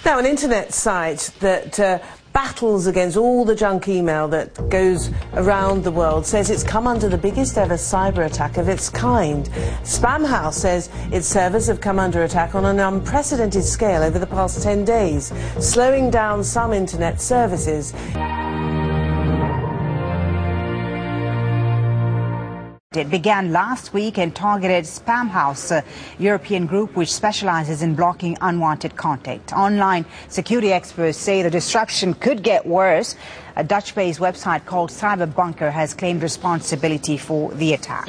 Now, an internet site that battles against all the junk email that goes around the world says it's come under the biggest ever cyber attack of its kind. Spamhaus says its servers have come under attack on an unprecedented scale over the past 10 days, slowing down some internet services. It began last week and targeted Spamhaus, a European group which specializes in blocking unwanted content. Online security experts say the disruption could get worse. A Dutch-based website called Cyberbunker has claimed responsibility for the attack.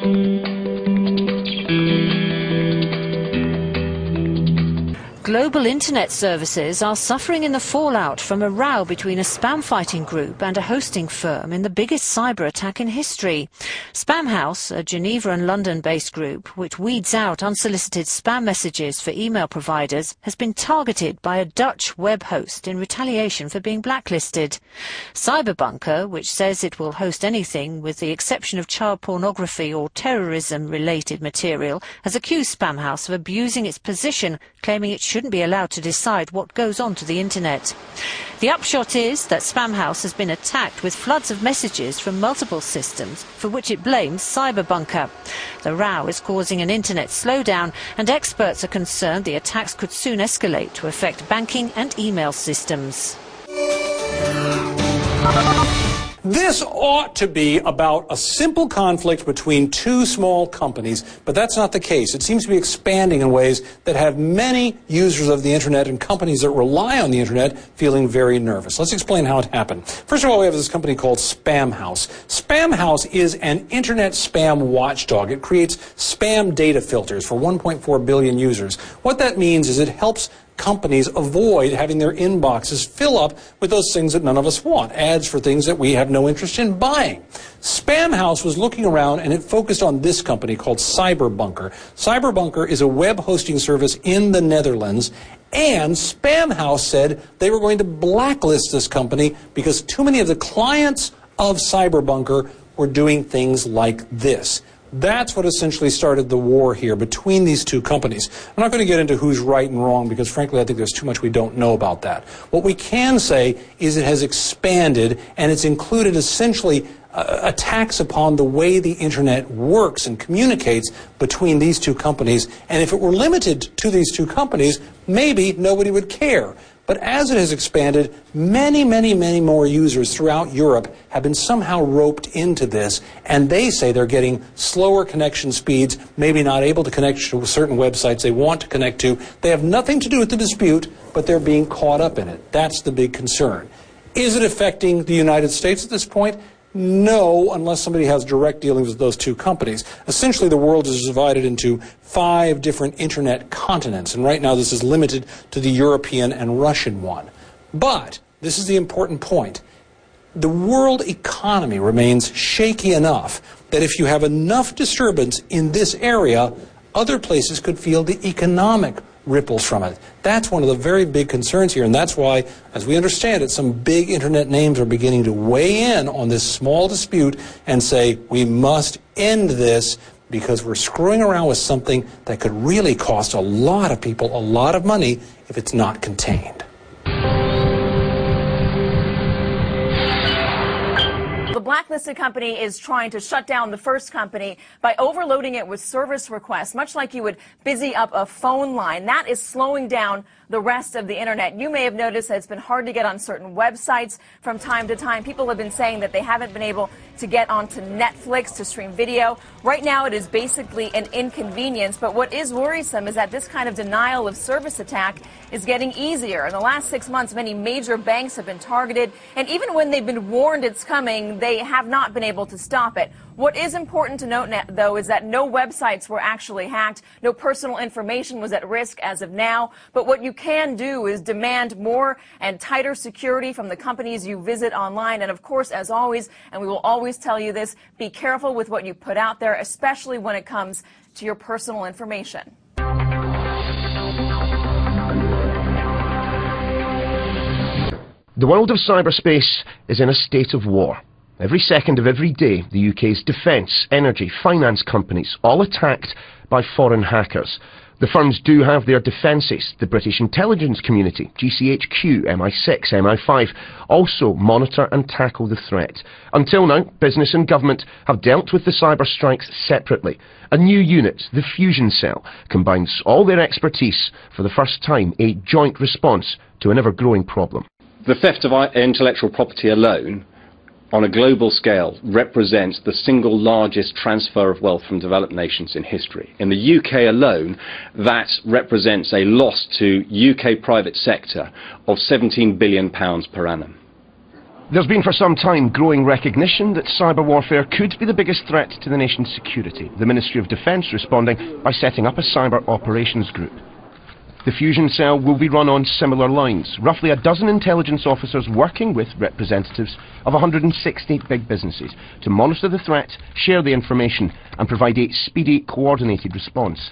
Global internet services are suffering in the fallout from a row between a spam-fighting group and a hosting firm in the biggest cyber attack in history. Spamhaus, a Geneva and London-based group which weeds out unsolicited spam messages for email providers, has been targeted by a Dutch web host in retaliation for being blacklisted. Cyberbunker, which says it will host anything with the exception of child pornography or terrorism-related material, has accused Spamhaus of abusing its position, claiming it shouldn't be allowed to decide what goes on to the internet. The upshot is that Spamhaus has been attacked with floods of messages from multiple systems, for which it blames Cyberbunker. The row is causing an internet slowdown, and experts are concerned the attacks could soon escalate to affect banking and email systems. This ought to be about a simple conflict between two small companies, but that's not the case. It seems to be expanding in ways that have many users of the internet and companies that rely on the internet feeling very nervous. Let's explain how it happened. First of all, we have this company called Spamhaus. Spamhaus is an internet spam watchdog. It creates spam data filters for 1.4 billion users. What that means is it helps companies avoid having their inboxes fill up with those things that none of us want, ads for things that we have no interest in buying. Spamhaus was looking around and it focused on this company called Cyberbunker. Cyberbunker is a web hosting service in the Netherlands, and Spamhaus said they were going to blacklist this company because too many of the clients of Cyberbunker were doing things like this. That's what essentially started the war here between these two companies. I'm not going to get into who's right and wrong because, frankly, I think there's too much we don't know about that. What we can say is it has expanded, and it's included essentially attacks upon the way the internet works and communicates between these two companies. And if it were limited to these two companies, maybe nobody would care. But as it has expanded, many, many, many more users throughout Europe have been somehow roped into this, and they say they're getting slower connection speeds, maybe not able to connect to certain websites they want to connect to. They have nothing to do with the dispute, but they're being caught up in it. That's the big concern. Is it affecting the United States at this point? No, unless somebody has direct dealings with those two companies. Essentially, the world is divided into 5 different internet continents, and right now this is limited to the European and Russian one. But, this is the important point, the world economy remains shaky enough that if you have enough disturbance in this area, other places could feel the economic ripples from it. That's one of the very big concerns here, and that's why, as we understand it, some big internet names are beginning to weigh in on this small dispute and say, we must end this because we're screwing around with something that could really cost a lot of people a lot of money if it's not contained. The blacklisted company is trying to shut down the first company by overloading it with service requests, much like you would busy up a phone line. That is slowing down the rest of the internet. You may have noticed that it's been hard to get on certain websites from time to time. People have been saying that they haven't been able to get onto Netflix to stream video. Right now it is basically an inconvenience, but what is worrisome is that this kind of denial of service attack is getting easier. In the last 6 months, many major banks have been targeted, and even when they've been warned it's coming, they have not been able to stop it. What is important to note, though, is that no websites were actually hacked, no personal information was at risk as of now, but what you can do is demand more and tighter security from the companies you visit online, and of course, as always, and we will always tell you this, be careful with what you put out there, especially when it comes to your personal information. The world of cyberspace is in a state of war. Every second of every day, the UK's defence, energy, finance companies, all attacked by foreign hackers. The firms do have their defences. The British intelligence community, GCHQ, MI6, MI5, also monitor and tackle the threat. Until now, business and government have dealt with the cyber strikes separately. A new unit, the Fusion Cell, combines all their expertise for the first time, a joint response to an ever-growing problem. The theft of our intellectual property alone, on a global scale, represents the single largest transfer of wealth from developed nations in history. In the UK alone, that represents a loss to UK private sector of £17 billion per annum. There's been for some time growing recognition that cyber warfare could be the biggest threat to the nation's security. The Ministry of Defence responding by setting up a cyber operations group. The Fusion Cell will be run on similar lines. Roughly a dozen intelligence officers working with representatives of 160 big businesses to monitor the threat, share the information and provide a speedy, coordinated response.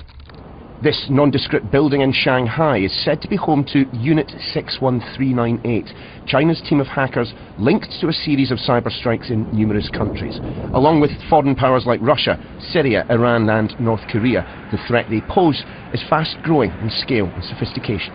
This nondescript building in Shanghai is said to be home to Unit 61398, China's team of hackers linked to a series of cyber strikes in numerous countries. Along with foreign powers like Russia, Syria, Iran and North Korea, the threat they pose is fast growing in scale and sophistication.